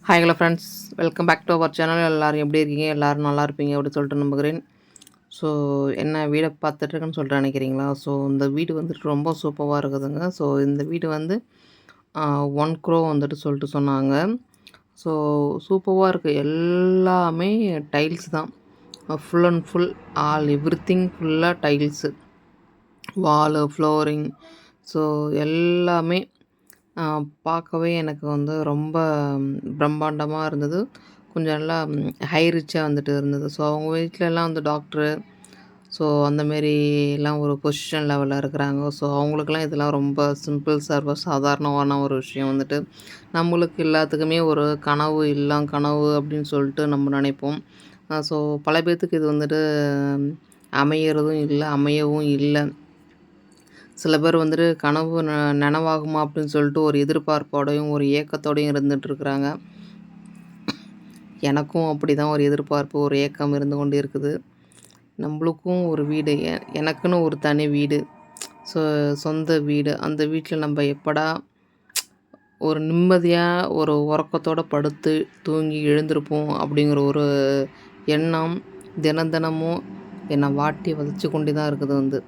Hi hello friends, welcome back to our channel. எல்லோரும் எப்படி இருக்கீங்க? எல்லோரும் நல்லா இருப்பீங்க அப்படின்னு சொல்லிட்டு நம்புகிறேன். ஸோ என்ன வீடை பார்த்துட்ருக்குன்னு சொல்லிட்டு நினைக்கிறீங்களா? ஸோ இந்த வீடு வந்துட்டு ரொம்ப சூப்பராக இருக்குதுங்க. ஸோ இந்த வீடு வந்து 1 crore வந்துட்டு சொல்லிட்டு சொன்னாங்க. ஸோ சூப்பராக இருக்குது. எல்லாமே டைல்ஸ் தான். ஃபுல் அண்ட் ஃபுல் எவ்ரிதிங் ஃபுல்லாக டைல்ஸு. வாலு, ஃப்ளோரிங், ஸோ எல்லாமே பார்க்கவே எனக்கு வந்து ரொம்ப பிரம்மாண்டமா இருந்தது. கொஞ்சம் நல்லா ஹை ரிச்சா வந்துட்டு இருந்தது. ஸோ அவங்க வீட்லலாம் வந்து டாக்டரு, ஸோ அந்தமாரிலாம் ஒரு பொசிஷன் லெவல்ல இருக்கிறாங்க. ஸோ அவங்களுக்கெல்லாம் இதெல்லாம் ரொம்ப சிம்பிள் சாதாரணமான ஒரு விஷயம் வந்துட்டு. நம்மளுக்கு எல்லாத்துக்குமே ஒரு கனவு, இல்லம் கனவு அப்படின்னு சொல்லிட்டு நம்ம நினைப்போம். ஸோ பல பேத்துக்கு இது வந்துட்டு அமையறதும் இல்ல, அமையவும் இல்ல. சில பேர் வந்துட்டு கனவு நனவாகுமா அப்படின்னு சொல்லிட்டு ஒரு எதிர்பார்ப்போடையும், ஒரு ஏக்கத்தோடையும் இருந்துட்டுருக்குறாங்க. எனக்கும் அப்படிதான் ஒரு எதிர்பார்ப்பு, ஒரு ஏக்கம் இருந்து கொண்டு இருக்குது. நம்மளுக்கும் ஒரு வீடு, எனக்குன்னு ஒரு தனி வீடு, ஸோ சொந்த வீடு. அந்த வீட்ல நம்ம எப்படா ஒரு நிம்மதியா ஒரு உறக்கத்தோட படுத்து தூங்கி எழுந்திருப்போம் அப்படிங்கிற ஒரு எண்ணம் தினமும் என்னை வாட்டி வதைச்சு கொண்டே தான் இருக்குது வந்து.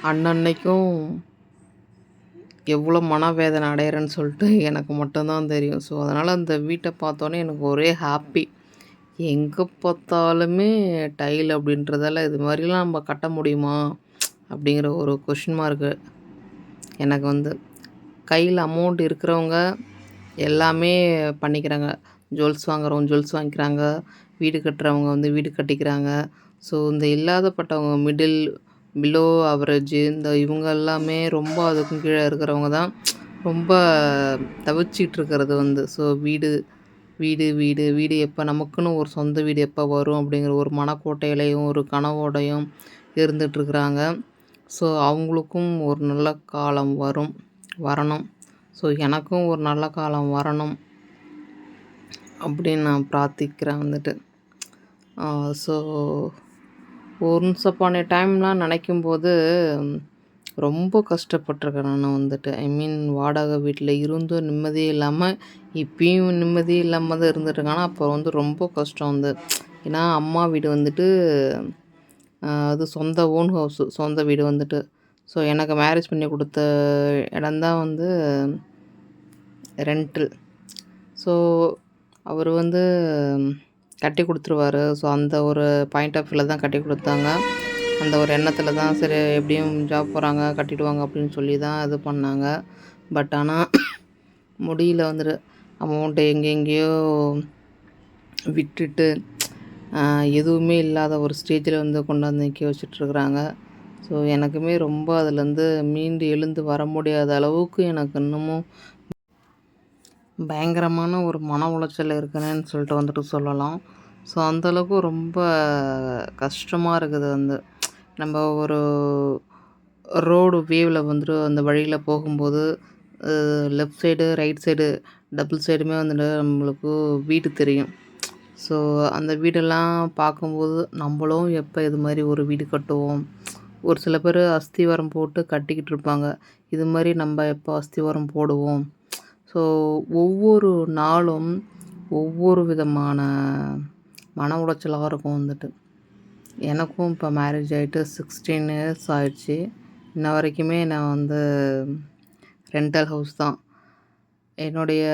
அன்னன்னைக்கும் எவ்வளோ மனவேதனை அடையிறேன்னு சொல்லிட்டு எனக்கு மட்டும் தான் தெரியும். ஸோ அதனால் அந்த வீட்டை பார்த்தோன்னே எனக்கு ஒரே ஹாப்பி. எங்கே பார்த்தாலுமே டைல் அப்படின்றதால இது மாதிரிலாம் நம்ம கட்ட முடியுமா? அப்படிங்கிற ஒரு கொஷின் மார்க்கு எனக்கு வந்து. கையில் அமௌண்ட் இருக்கிறவங்க எல்லாமே பண்ணிக்கிறாங்க. ஜுவல்ஸ் வாங்குறவங்க ஜுவல்ஸ் வாங்கிக்கிறாங்க. வீடு கட்டுறவங்க வந்து வீடு கட்டிக்கிறாங்க. ஸோ இந்த இல்லாதப்பட்டவங்க பிலோ ஆவரேஜு இவங்க எல்லாமே ரொம்ப அதுக்கும் கீழே இருக்கிறவங்க தான் ரொம்ப தவிச்சிட்டு இருக்கிறது வந்து. ஸோ வீடு வீடு வீடு வீடு எப்போ நமக்குன்னு ஒரு சொந்த வீடு எப்போ வரும் அப்படிங்கிற ஒரு மனக்கோட்டையிலையும் ஒரு கனவோடையும் இருந்துகிட்ருக்குறாங்க. ஸோ அவங்களுக்கும் ஒரு நல்ல காலம் வரணும். ஸோ எனக்கும் ஒரு நல்ல காலம் வரணும் அப்படின்னு நான் பிரார்த்திக்கிறேன் வந்துட்டு. ஸோ ஒன்ஸ் அப்பான் எ டைம்லாம் நினைக்கும்போது ரொம்ப கஷ்டப்பட்டுருக்கேன் நான் வந்துட்டு. ஐ மீன் வாடகை வீட்டில் இருந்தும் நிம்மதியே இல்லாமல், இப்பயும் நிம்மதியே இல்லாமல் தான் இருந்துட்டுருக்கேன். ஆனால் அப்போ வந்து ரொம்ப கஷ்டம் வந்து. ஏன்னா அம்மா வீடு வந்துட்டு அது சொந்த ஓன் ஹவுஸு, சொந்த வீடு வந்துட்டு. ஸோ எனக்கு மேரேஜ் பண்ணி கொடுத்த இடம்தான் வந்து ரென்டல். ஸோ அவர் வந்து கட்டி கொடுத்துருவாரு. ஸோ அந்த ஒரு பாயிண்ட் ஆஃப் வியூவில் தான் கட்டி கொடுத்தாங்க. அந்த ஒரு எண்ணத்தில் தான் சரி எப்படியும் ஜாப் போகிறாங்க கட்டிடுவாங்க அப்படின்னு சொல்லி தான் இது பண்ணாங்க. பட் ஆனால் முடியல வந்துட்டு. அமௌண்ட்டு எங்கெங்கேயோ விட்டுட்டு எதுவுமே இல்லாத ஒரு ஸ்டேஜில் வந்து கொண்டாந்து நிற்க வச்சுட்ருக்குறாங்க. ஸோ எனக்குமே ரொம்ப அதுலேருந்து மீண்டு எழுந்து வர முடியாத அளவுக்கு எனக்கு இன்னமும் பயங்கரமான ஒரு மன உளைச்சல் இருக்குதுன்னு சொல்லிட்டு வந்துட்டு சொல்லலாம். ஸோ அந்தளவுக்கு ரொம்ப கஷ்டமாக இருக்குது வந்து. நம்ம ஒரு ரோடு வேவில் வந்துட்டு அந்த வழியில் போகும்போது left side, right side double சைடுமே வந்துட்டு நம்மளுக்கு வீடு தெரியும். ஸோ அந்த வீடெல்லாம் பார்க்கும்போது நம்மளும் எப்போ இது மாதிரி ஒரு வீடு கட்டுவோம்? ஒரு சில பேர் அஸ்திவாரம் போட்டு கட்டிக்கிட்டு இருப்பாங்க. இது மாதிரி நம்ம எப்போ அஸ்திவாரம் போடுவோம்? ஸோ ஒவ்வொரு நாளும் ஒவ்வொரு விதமான மன உளைச்சலாக இருக்கும் வந்துட்டு. எனக்கும் இப்போ மேரேஜ் ஆகிட்டு 16 இயர்ஸ் ஆயிடுச்சு. இன்ன வரைக்குமே நான் வந்து ரெண்டல் ஹவுஸ் தான். என்னுடைய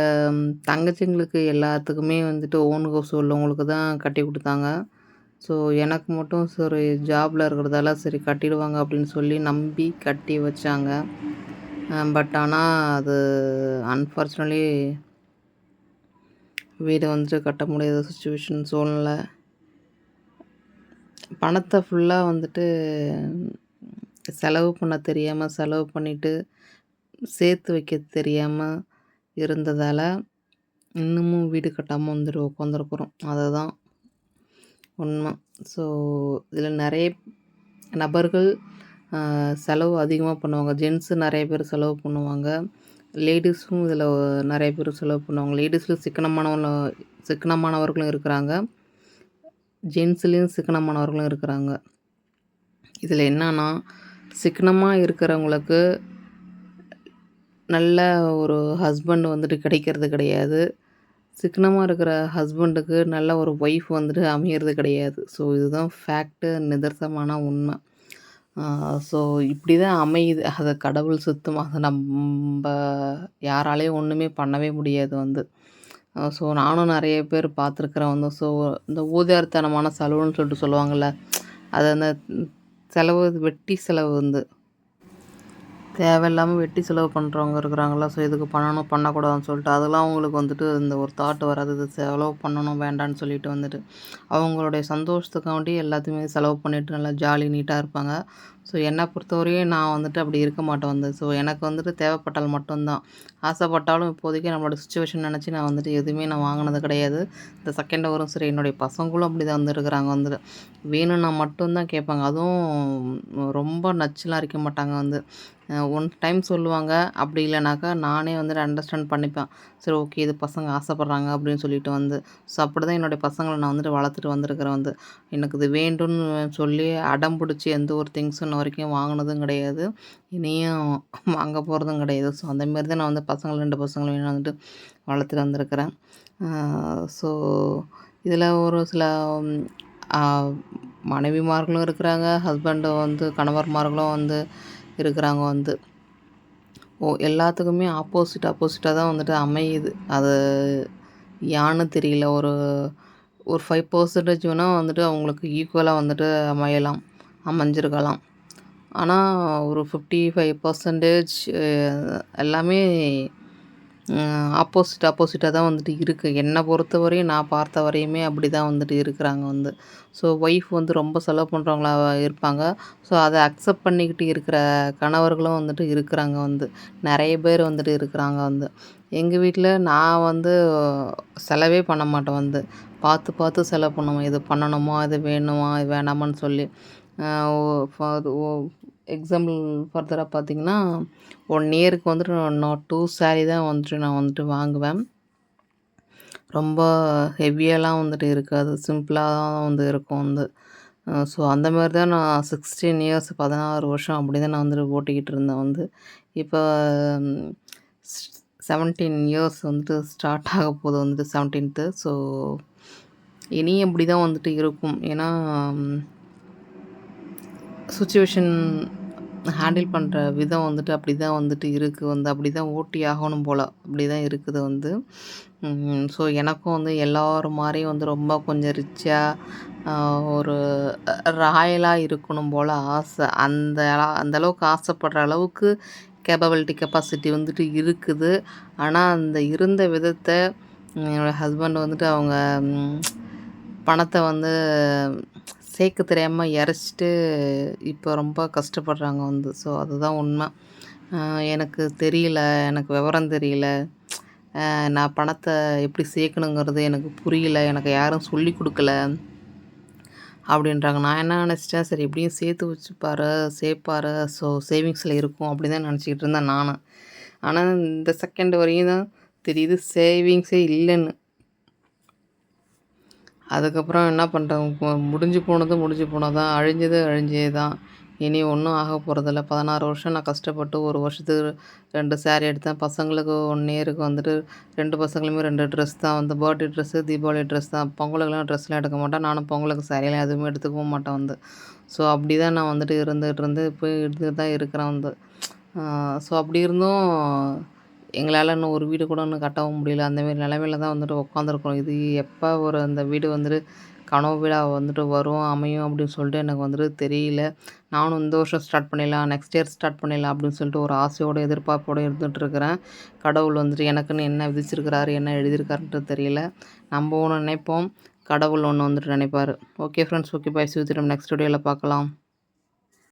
தங்கச்சிங்களுக்கு எல்லாத்துக்குமே வந்துட்டு ஓன் ஹவுஸ் உள்ளவங்களுக்கு தான் கட்டி கொடுத்தாங்க. ஸோ எனக்கு மட்டும் சரி ஜாபில் இருக்கிறதால சரி கட்டிடுவாங்க அப்படின்னு சொல்லி நம்பி கட்டி வச்சாங்க. பட் ஆனால் அது அன்ஃபார்ச்சுனேட்லி வீடு வந்துட்டு கட்ட முடியாத சுச்சுவேஷன் சூழ்நிலை. பணத்தை ஃபுல்லாக வந்துட்டு செலவு பண்ண தெரியாமல் செலவு பண்ணிவிட்டு சேர்த்து வைக்க தெரியாமல் இருந்ததால் இன்னமும் வீடு கட்டாமல் வந்துட்டு உட்காந்துருக்குறோம். அதுதான் உண்மை. ஸோ இதில் நிறைய நபர்கள் செலவு அதிகமாக பண்ணுவாங்க. ஜென்ஸு நிறைய பேர் செலவு பண்ணுவாங்க. லேடிஸும் இதில் நிறைய பேர் செலவு பண்ணுவாங்க. லேடிஸில் சிக்கனமானவர்களும் இருக்கிறாங்க. ஜென்ஸ்லேயும் சிக்கனமானவர்களும் இருக்கிறாங்க. இதில் என்னன்னா சிக்கனமாக இருக்கிறவங்களுக்கு நல்ல ஒரு ஹஸ்பண்ட் வந்துட்டு கிடைக்கிறது கிடையாது. சிக்கனமா இருக்கிற ஹஸ்பண்டுக்கு நல்ல ஒரு ஒய்ஃப் வந்துட்டு அமையறது கிடையாது. ஸோ இதுதான் ஃபேக்ட்டு, நிதர்சனமான உண்மை. ஸோ இப்படி தான் அமையுது. அத கடவுள் சுத்தமா அத நம்ப யாராலயும் ஒண்ணுமே பண்ணவே முடியாது வந்து. ஸோ நானும் நெறைய பேர் பார்த்துருக்கிறேன் வந்து. ஸோ இந்த ஊதாரித்தனமான செலவுன்னு சொல்லிட்டு சொல்லுவாங்கல்ல. அது அந்த செலவு வெட்டி செலவு வந்து. தேவையில்லாம வெட்டி செலவு பண்ணுறவங்க இருக்கிறாங்கல்ல. ஸோ இதுக்கு பண்ணணும், பண்ணக்கூடாதுன்னு சொல்லிட்டு, அதெல்லாம் அவங்களுக்கு வந்துட்டு இந்த ஒரு தாட் வராது. இது செலவு பண்ணணும், வேண்டான்னு சொல்லிட்டு வந்துட்டு, அவங்களுடைய சந்தோஷத்துக்காண்டி எல்லாத்தையுமே செலவு பண்ணிட்டு நல்லா ஜாலி நீட்டா இருப்பாங்க. ஸோ என்ன பொறுத்தவரையும் நான் வந்துட்டு அப்படி இருக்க மாட்டேன் வந்து. ஸோ எனக்கு வந்துட்டு தேவைப்பட்டால் மட்டும்தான். ஆசைப்பட்டாலும் இப்போதைக்கு நம்மளோட சிச்சுவேஷன் நெனச்சு நான் வந்துட்டு எதுவுமே நான் வாங்குனது கிடையாது. இந்த செகண்ட் ஹவரும் சரி, என்னுடைய பசங்களும் அப்படிதான் வந்து இருக்கிறாங்க வந்துட்டு. வேணும்னா மட்டும் தான் கேட்பாங்க. அதுவும் ரொம்ப நச்சுலாம் அரைக்க மாட்டாங்க வந்து. ஒன் டைம் சொல்லுவாங்க. அப்படி இல்லைனாக்கா நானே வந்துட்டு அண்டர்ஸ்டாண்ட் பண்ணிப்பேன். சரி ஓகே இது பசங்க ஆசைப்படுறாங்க அப்படின்னு சொல்லிட்டு வந்து. ஸோ அப்படிதான் என்னுடைய பசங்கள நான் வந்துட்டு வளர்த்துட்டு வந்திருக்கிறேன் வந்து. எனக்கு இது வேண்டும்னு சொல்லி அடம் பிடிச்சு எந்த ஒரு திங்ஸும் இன்ன வரைக்கும் வாங்குனதும் கிடையாது. இனியும் வாங்க போறதும் கிடையாது. ஸோ அந்த மாரி தான் நான் வந்து பசங்கள 2 பசங்களையும் நான் வந்துட்டு வளர்த்துட்டு வந்திருக்கிறேன். ஸோ இதில ஒரு சில அ மனைவிமார்களும் இருக்கிறாங்க. ஹஸ்பண்ட் வந்து கணவர்மார்களும் வந்து இருக்கிறாங்க வந்து. எல்லாத்துக்குமே ஆப்போசிட்டா தான் வந்துட்டு அமையுது. அது யான்னு தெரியல. ஒரு ஒரு 5% வேணா வந்துட்டு அவங்களுக்கு ஈக்குவலா வந்துட்டு அமையலாம். அமைஞ்சிருக்கலாம். ஆனா ஒரு 55% எல்லாமே ஆப்போசிட்டா தான் வந்துட்டு இருக்கு. என்ன பொறுத்தவரையும் நான் பார்த்த வரையுமே அப்படி தான் வந்துட்டு இருக்கிறாங்க வந்து. ஸோ ஒய்ஃப் வந்து ரொம்ப செலவு பண்ணுறவங்களா இருப்பாங்க. ஸோ அத அக்செப்ட் பண்ணிக்கிட்டு இருக்கிற கணவர்களும் வந்துட்டு இருக்கிறாங்க வந்து. நெறைய பேர் வந்துட்டு இருக்கிறாங்க வந்து. எங்க வீட்ல நான் வந்து செலவே பண்ண மாட்டேன் வந்து. பார்த்து செலவு பண்ணுவேன். இது பண்ணணுமா? இது வேணுமா? இது வேணாமான்னு சொல்லி. அ ஓ ஃபார் ஓ எக்ஸாம்பிள் ஃபர்தரா பார்த்தீங்கன்னா, 1 இயருக்கு வந்துட்டு நான் 2 சாரி தான் வந்துட்டு நான் வந்துட்டு வாங்குவேன். ரொம்ப ஹெவியாலாம் வந்துட்டு இருக்காது. சிம்பிளா தான் வந்து இருக்கும் வந்து. ஸோ அந்த மாரி தான் நான் 16 இயர்ஸ் 16 வருஷம் அப்படி தான் நான் வந்துட்டு ஓட்டிக்கிட்டு இருந்தேன் வந்து. இப்ப ம் ஸ் 17 இயர்ஸ் வந்துட்டு ஸ்டார்ட் ஆக போது வந்துட்டு 17த். ஸோ இனியும் அப்படி தான் வந்துட்டு இருக்கும். ஏன்னா சிச்சுவேஷன் ஹேண்டில் பண்ணுற விதம் வந்துட்டு அப்படி தான் வந்துட்டு இருக்கு வந்து. அப்படி தான் ஓட்டி ஆகணும் போல. அப்படி தான் இருக்குது வந்து. ஸோ எனக்கும் வந்து எல்லாரும் மாரியும் வந்து ரொம்ப கொஞ்சம் ரிச்சா ஒரு ராயலா இருக்கணும் போல ஆசை. அந்த அளவுக்கு ஆசைப்படுற அளவுக்கு கெப்பாசிட்டி வந்துட்டு இருக்குது. ஆனா அந்த இருந்த விதத்த என்னோட ஹஸ்பண்ட் வந்துட்டு அவங்க பணத்த வந்து சேர்க்க தெரியாம இறைச்சிட்டு இப்போ ரொம்ப கஷ்டப்படுறாங்க வந்து. ஸோ அதுதான் உண்மை. எனக்கு தெரியல, எனக்கு விவரம் தெரியல. நான் பணத்த எப்படி சேர்க்கணுங்கிறது எனக்கு புரியல. எனக்கு யாரும் சொல்லிக் குடுக்கல. அப்படின்றாங்க. நான் என்ன நினச்சிட்டேன், சரி எப்படியும் சேர்த்து வச்சுப்பாரு, சேர்ப்பாரு. ஸோ சேவிங்ஸில இருக்கும் அப்படின்னு தான் நினச்சிக்கிட்டு இருந்தேன் நானு. ஆனா இந்த செகண்ட் வரையும் தான் தெரியுது சேவிங்ஸே இல்லன்னு. அதுக்கப்புறம் என்ன பண்ணிட்டேன், முடிஞ்சு போனது தான். அழிஞ்சது அழிஞ்சே தான். இனி ஒண்ணும் ஆக போறதில்ல. 16 வருஷம் நான் கஷ்டப்பட்டு 1 வருஷத்துக்கு 2 சாரி எடுத்தேன். பசங்களுக்கு 1 இயருக்கு வந்துட்டு 2 பசங்களுமே 2 ட்ரெஸ் தான் வந்து பர்த்டே ட்ரெஸ்ஸு, தீபாவளி ட்ரெஸ் தான். பொங்கலுக்குலாம் ட்ரெஸ்லாம் எடுக்க மாட்டேன். நானும் பொங்கலுக்கு சாரியெல்லாம் எதுவுமே எடுத்துக்கவும் மாட்டேன் வந்து. ஸோ அப்படி தான் நான் வந்துட்டு இப்போ இருந்துட்டு தான் இருக்கிறேன் வந்து. ஸோ அப்படி இருந்தும் எங்களால இன்னும் ஒரு வீடு கூட இன்னும் கட்டவும் முடியல. அந்த மாரி நிலைமையில தான் வந்துட்டு உட்காந்துருக்கோம். இது எப்போ ஒரு அந்த வீடு வந்துட்டு கனவு வீடா வந்துட்டு வரும், அமையும் அப்படின்னு சொல்லிட்டு எனக்கு வந்துட்டு தெரியல. நானும் இந்த வருஷம் ஸ்டார்ட் பண்ணிடலாம், நெக்ஸ்ட் இயர் ஸ்டார்ட் பண்ணிடலாம் அப்படின்னு சொல்லிட்டு ஒரு ஆசையோட, எதிர்பார்ப்போட இருந்துட்டுருக்கிறேன். கடவுள் வந்துட்டு எனக்குன்னு என்ன விதிச்சிருக்கிறாரு, என்ன எழுதியிருக்காருன்ட்டு தெரியல. நம்ம ஒண்ணு நினைப்போம், கடவுள் ஒண்ணு வந்துட்டு நினைப்பாரு. Okay friends, okay bye. See you திரும்ப நெக்ஸ்ட் வீடியோல பார்க்கலாம்.